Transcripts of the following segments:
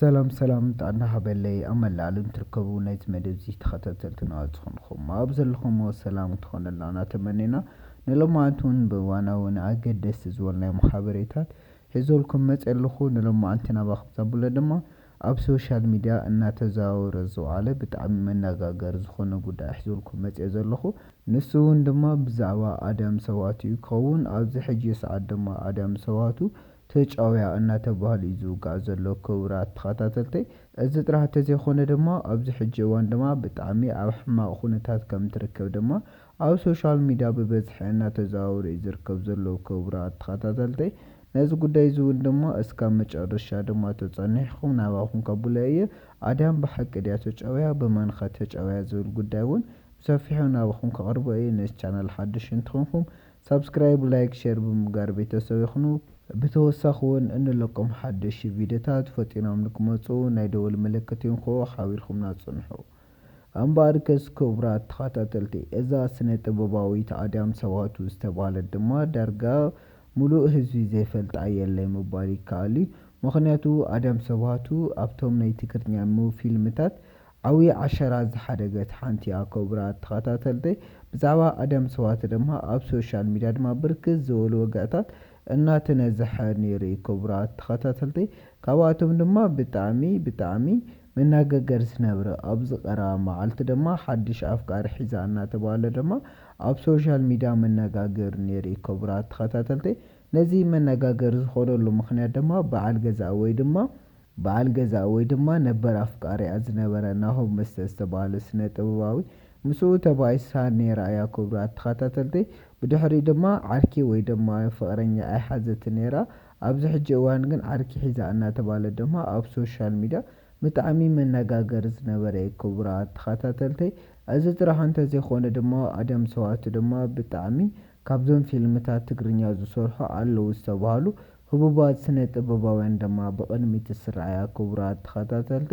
ሰላም ጣና ሃበለይ ኣመላልን ትርከቡ ናይት መደብዚ ተኸታተልትና ጽኹንኩም ኣብ ዘለኹም ሰላም ትኾነላና ተመኒና ንሎማንቱን ብዋናውን ኣገደስ ዝበልናይ ማሕበሬታት ሒዞልኩም መጸለኹ ንሎማንትና ባኽብዛብለ ድማ ኣብ ሶሻል ሚዲያ እናተዛወረ ዝዋዕለ ብጣዕሚ መነጋገሪ ዝኾነ ጉዳይ ሒዞልኩም መጽ ዘለኹ ንሱውን ድማ ብዛዕባ ኣዳም ሰዋቱ ይከውን ኣብዚ ሕጂ ሰዓት ድማ ኣዳም ሰዋቱ ተጫውያ እናተባህለ ይዝውጋዕ ዘሎ ክቡራት ተኸታተልተይ እዚ ጥራሕ ተዘይኾነ ድማ ኣብዚ ሕጂ እዋን ድማ ብጣዕሚ ኣብ ሕማቕ ኩነታት ከም ትርከብ ድማ ኣብ ሶሻል ሚዲያ ብበዝሒ እናተዘዋወረ ዝርከብ ዘሎ ክቡራት ተኸታተልተይ ነዚ ጉዳይ ዝውን ድማ እስካብ መጨረሻ ድማ ተጸኒሕኩም ናባኹም ከብለየ ኣዳም ብሓቂ ድያ ተጫውያ ብመንኸ ተጫውያ ዝብል ጉዳይ እውን ብሰፊሑ ናባኹም ከቕርቦ እየ። ነዚ ቻናል ሓድሽ እንትኾንኩም ሰብስክራይብ ላይክ ሼር ብምግባር ቤተሰብ ይኹኑ። ብተወሳኺ እውን እንለቆም ሓድሽ ቪድዮታት ፈጢኖም ንክመፁ ናይ ደወል ምልክት ይንክኡ ሓቢርኩምና ጽንሑ። እምበር ከስ ክቡራት ተኸታተልቲ እዛ ስነ ጥበባዊት ኣዳም ሰዋቱ ዝተባሃለት ድማ ዳርጋ ሙሉእ ህዝቢ ዘይፈልጣ የለይ ምባል ይከኣል እዩ። ምክንያቱ ኣዳም ሰዋቱ ኣብቶም ናይ ትግርኛ ፊልምታት ዓብዪ ዓሸራ ዝሓደገት ሓንቲ እያ። ክቡራት ተኸታተልቲ ብዛዕባ ኣዳም ሰዋቱ ድማ ኣብ ሶሻል ሚዲያ ድማ ብርክት ዝበሉ ወጋእታት እናተነዝሐ ነይሩ። ክቡራት ተኸታተልቲ ካብኣቶም ድማ ብጣዕሚ መነጋገሪ ዝነበረ ኣብዚ ቀረባ መዓልቲ ድማ ሓድሽ ኣፍቃሪ ሒዛ እናተባህለ ድማ ኣብ ሶሻል ሚዲያ መነጋገሪ ነይሩ። ክቡራት ተኸታተልቲ ነዚ መነጋገሪ ዝኾነሉ ምክንያት ድማ በዓል ገዛ ወይ ድማ ነበር ኣፍቃሪያ ዝነበረ ናሆም መስተ ዝተባህለ ስነ ጥበባዊ ምስኡ ተባኢሳ ነይራ እያ። ክቡራት ተኸታተልቲ ብድሕሪ ድማ ዓርኪ ወይ ድማ ፍቕረኛ ኣይሓዘት ነይራ። ኣብዚ ሕጂ እዋን ግን ዓርኪ ሒዛ እናተባህለ ድማ ኣብ ሶሻል ሚዲያ ብጣዕሚ መነጋገሪ ዝነበረ። ክቡራት ተኸታተልቲ እዚ ጥራሕ እንተዘይኮነ ድማ ኣዳም ሰዋቱ ድማ ብጣዕሚ ካብዞም ፊልምታት ትግርኛ ዝሰርሑ ኣለዉ ዝተባሃሉ ህቡባት ስነ ጥበባውያን ድማ ብቕድሚት ዝስራያ። ክቡራት ተኸታተልቲ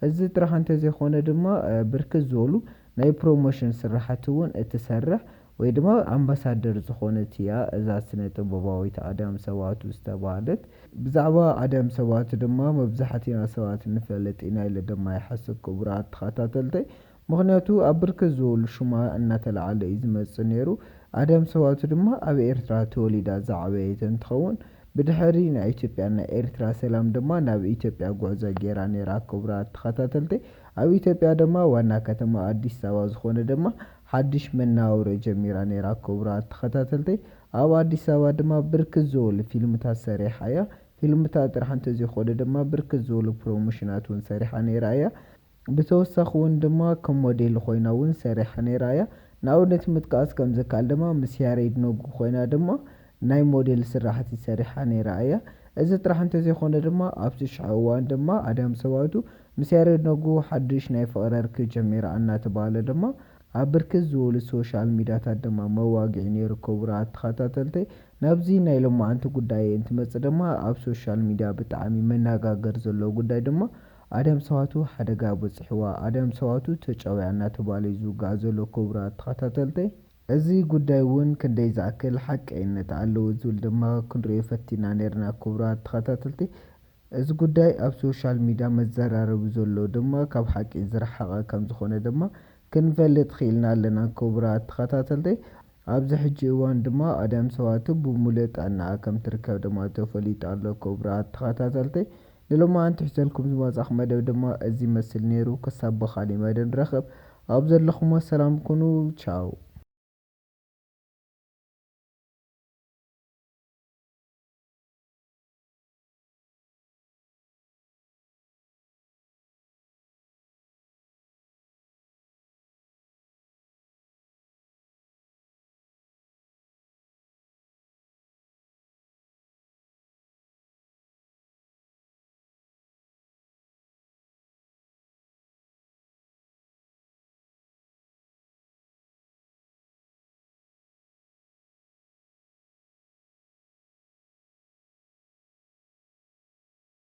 እዚ ጥራሕ እንተዘይኮነ ድማ ብርክት ዝበሉ ናይ ፕሮሞሽን ስራሕቲ እውን እትሰርሕ ወይ ድማ ኣምባሳደር ዝኾነት እያ እዛ ስነ ጥበባዊት ኣዳም ሰዋቱ ዝተባሃለት። ብዛዕባ ኣዳም ሰዋቱ ድማ መብዛሕትና ሰባት ንፈልጥ ኢና ኢለ ድማ ይሓስብ። ክቡራት ተኸታተልቲ ምክንያቱ ኣብ ብርክት ዝበሉ ሽማ እናተላዓለ እዩ ዝመጽእ ነይሩ። ኣዳም ሰዋቱ ድማ ኣብ ኤርትራ ተወሊዳ ዝዓበየት እንትኸውን ብድሕሪ ናይ ኢትዮጵያና ኤርትራ ሰላም ድማ ናብ ኢትዮጵያ ጉዕዞ ገይራ ነይራ። ክቡራት ተኸታተልቲ ኣብ ኢትዮጵያ ድማ ዋና ከተማ ኣዲስ ኣበባ ዝኾነ ድማ ሓድሽ መነባብሮ ጀሚራ ነይራ። ክቡራት ተኸታተልቲ ኣብ ኣዲስ ኣበባ ድማ ብርክት ዝበሉ ፊልምታት ሰሪሓ እያ። ፊልምታት ጥራሕ እንተዘይኮነ ድማ ብርክት ዝበሉ ፕሮሞሽናት እውን ሰሪሓ ነይራ እያ። ብተወሳኺ እውን ድማ ከም ሞዴል ኮይና እውን ሰሪሓ ነይራ እያ። ንኣብነት ምጥቃስ ከም ዝከኣል ድማ ምስ ያሬድ ነጉ ኮይና ድማ ናይ ሞዴል ስራሕቲ ሰሪሓ ነይራ እያ። እዚ ጥራሕ እንተዘይኮነ ድማ ኣብቲ ሽዑ እዋን ድማ ኣዳም ሰዋቱ ምስ ያሬድ ነጉ ሓድሽ ናይ ፍቕሪ ርክብ ጀሚራ እናተባህለ ድማ ኣብ ብርክት ዝበሉ ሶሻል ሚዲያታት ድማ መዋግዒ ነይሩ። ክቡራት ተኸታተልቲ ናብዚ ናይ ሎማዓንቲ ጉዳይ እንትመጽእ ድማ ኣብ ሶሻል ሚዲያ ብጣዕሚ መነጋገሪ ዘለዎ ጉዳይ ድማ ኣዳም ሰዋቱ ሓደጋ በፂሕዋ ኣዳም ሰዋቱ ተጫውያ እናተባህለ ይዝውጋዕ ዘሎ። ክቡራት ተኸታተልቲ እዚ ጉዳይ እውን ክንደይ ዝኣክል ሓቀኝነት ኣለዎ ዝብል ድማ ክንሪኦ ፈቲና ነርና። ክቡራት ተኸታተልቲ እዚ ጉዳይ ኣብ ሶሻል ሚዲያ መዘራረቢ ዘሎ ድማ ካብ ሓቂ ዝረሓቐ ከም ዝኾነ ድማ ክንፈልጥ ክኢልና ኣለና። ክቡራት ተኸታተልቲ ኣብዚ ሕጂ እዋን ድማ ኣዳም ሰዋቱ ብሙሉእ ጥዕናኣ ከም ትርከብ ድማ ተፈሊጡ ኣሎ። ክቡራት ተኸታተልቲ ንሎማዓንቲ ሒዘልኩም ዝመጻኹ መደብ ድማ እዚ መስል ነይሩ። ክሳብ ብኻሊእ መደብ ንረኽብ። ኣብ ዘለኹም ሰላም ኩኑ ቻው።